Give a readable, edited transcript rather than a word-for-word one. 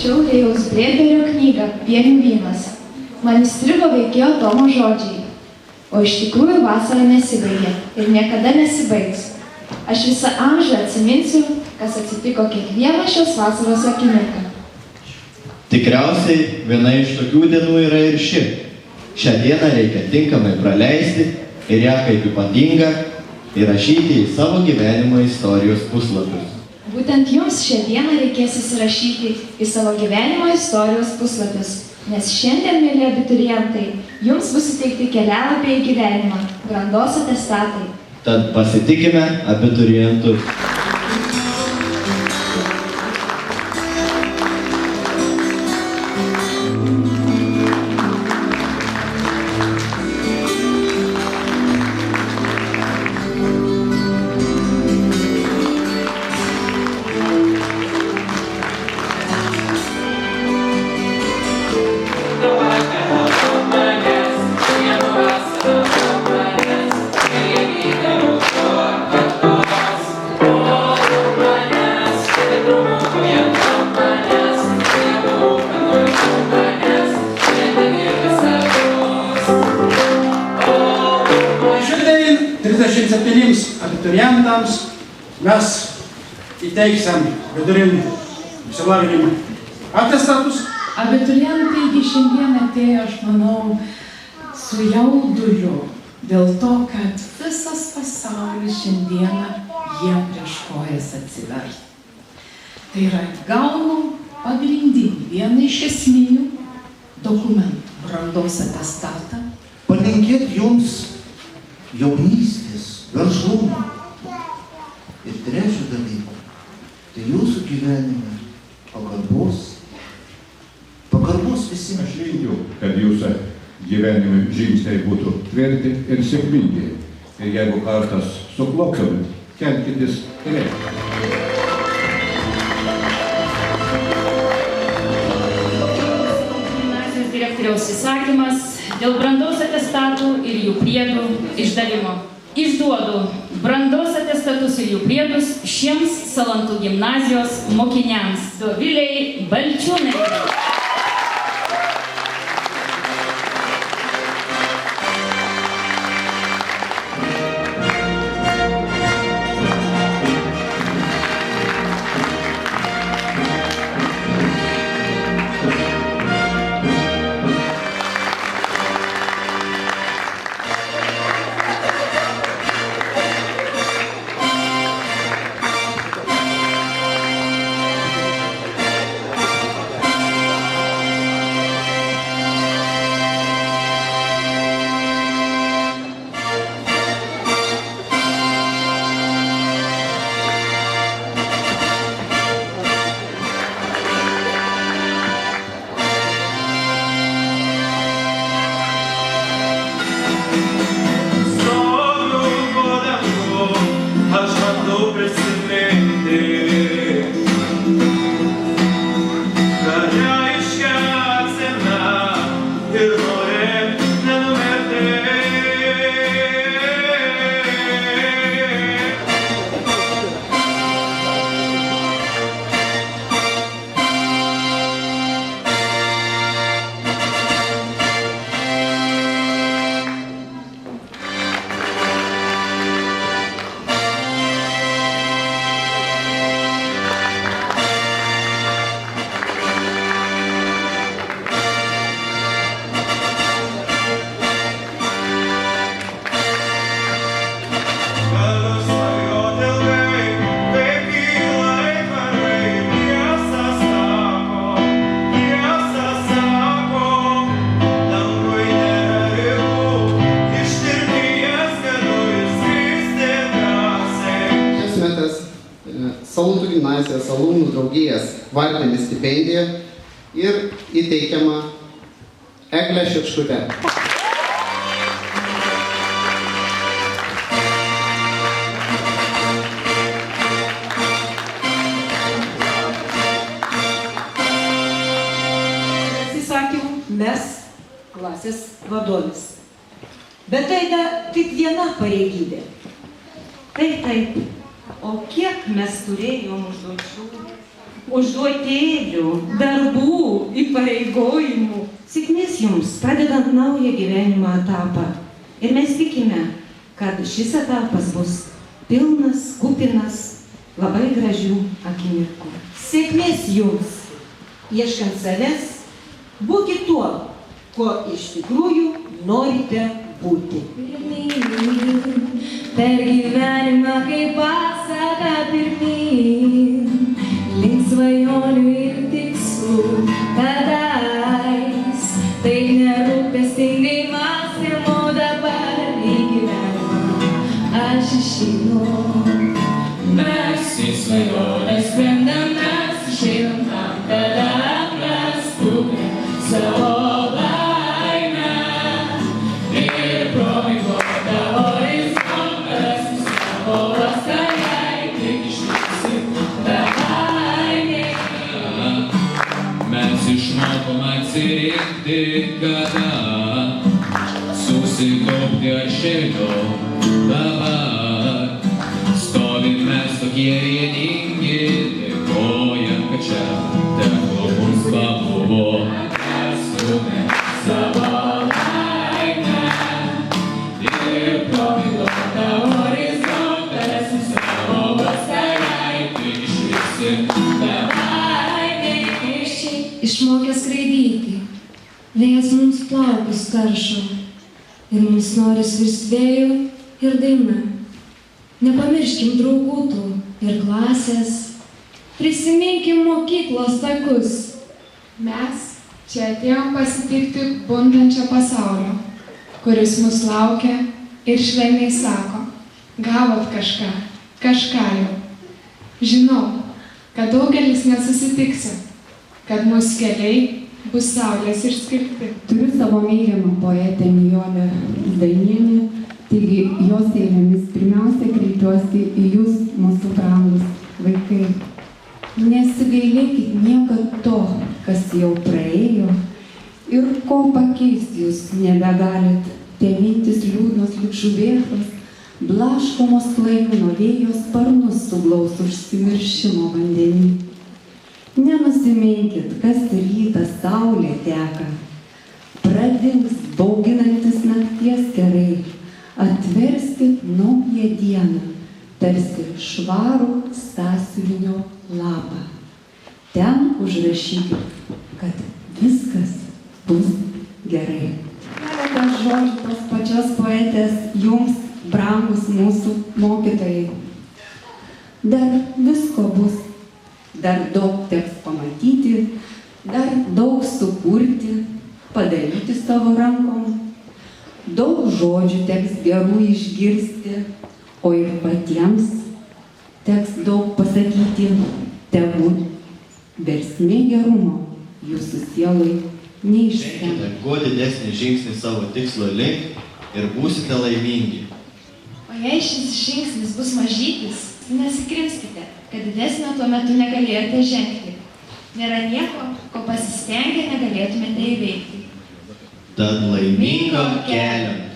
skaičiau Rėjaus Brėberio knygą Pienių vynas. Man įstrigo veikėjo Tomo žodžiai. O iš tikrųjų vasara nesibaigė ir niekada nesibaigs. Aš visą amžių atsiminsiu, kas atsitiko kiekvieną šios vasaros akimirką. Tikriausiai viena iš tokių dienų yra ir ši. Šią dieną reikia tinkamai praleisti ir ją kaip ypatingą įrašyti į savo gyvenimo istorijos puslapius. Būtent jums šią dieną reikės įsirašyti į savo gyvenimo istorijos puslapius, nes šiandien, mieli abiturientai, jums bus suteikti kelialapiai į gyvenimą, brandos atestatai. Tad pasitikime abiturientus. Abiturientams mes įteiksim vidurinį išsilavinimą atestatus. Abiturientai šiandien atėjo, aš manau, su jauduliu, dėl to, kad visas pasaulis šiandieną jie prieš kojas atsivers. Tai yra gaunam pagrindinį, vieną iš esminių dokumentų, brandos atestatą. Palinkėt jums jaunystės, veržlumo. Ir trečią dalyką, tai jūsų gyvenime pagarbos visiems. Aš linkiu, kad jūsų gyvenime žingsniai būtų tvirti ir sėkmingi. Ir jeigu kartas sukloptumėt, kelkitės reikia. Gimnazijos direktoriaus įsakymas dėl brandos atestatų ir jų priedų išdavimo. Išduodu brandos atestatus ir jų priedus šiems Salantų gimnazijos mokiniams Dovilei Balčiūnaitei. Salantų gimnazijos alumnų draugijos vardinė stipendija ir įteikiama Eglė Šečkutė. Atsisakiau mes klasės vadovis. Bet tai tik viena pareigybė. Taip. O kiek mes turėjom užduočių, užduotėlių, darbų, įpareigojimų. Sėkmės jums, pradedant naują gyvenimo etapą. Ir mes tikime, kad šis etapas bus pilnas, kupinas labai gražių akimirkų. Sėkmės jums, ieškant savęs, būkit tuo, ko iš tikrųjų norite būti. Per gyvenimą kaip pasaka pirmyn, link svajonių ir tikslų kadais. Tai nerūpestingai mąstymo dabar į gyvenimą aš išeinu. Mes į svajonės sprendam, mes išeinam tam, kad atrastume savo laimę. Ir pro miglotą horizontą rasim savo uostą, jei tik išvysim tą laimę. Mes išmokom atsirinkti, kada susikaupti aršėliau dabar. Stovim mes tokie vieningi, dėkojam, kad čia teko mums pabuvo. Atrastume savo laimę ir pro miglotą horizontą rasim savo uostą, jei tik išvysim tą laimę. Išmokę skraidyti, vėjas mums plaukus taršo ir mums noris virst vėjų ir daina. Nepamirškim draugų tų ir klasės, prisiminkim mokyklos takus. Mes čia atėjom pasitikti bundančio pasaulio, kuris mus laukia ir švelniai sako, gavot kažką jau. Žinau, kad daugelis nesusitiksim, kad mūsų keliai bus saulės išskirti. Turiu savo mylimą poetę Nijolę Zdainienę, taigi jos eilėmis pirmiausia kreipiuosi į jūs, mūsų brangus vaikai. Nesigailėkit niekad to, kas jau praėjo ir ko pakeisti jūs nebegalit. Te mintys liūdnos lyg žuvėdros, blaškomos laiko nuo vėjo sparnus suglaus užsimiršimo vandenį. Nenusiminkit, kas rytą saulė teka, pradings bauginantis nakties kerai, atverskit naują dieną, tarsi švarų sąsiuvinio lapą. Ten užrašykit, kad viskas bus gerai. Keletas žodžių tos pačios poetės jums, brangus mūsų mokytojai. Dar visko bus. Dar daug teks pamatyti, dar daug sukurti, padaryti savo rankom. Daug žodžių teks gerų išgirsti, o ir patiems teks daug pasakyti. Tegu versmė gerumo jūsų sielai neišsem. Ženkite kuo didesnį žingsnį savo tikslo link ir būsite laimingi. O jei šis žingsnis bus mažytis, nesikrimskite, kad didesnio tuo metu negalėjote žengti. Nėra nieko, ko pasistengę negalėtumėte įveikti. Tad laimingo kelio.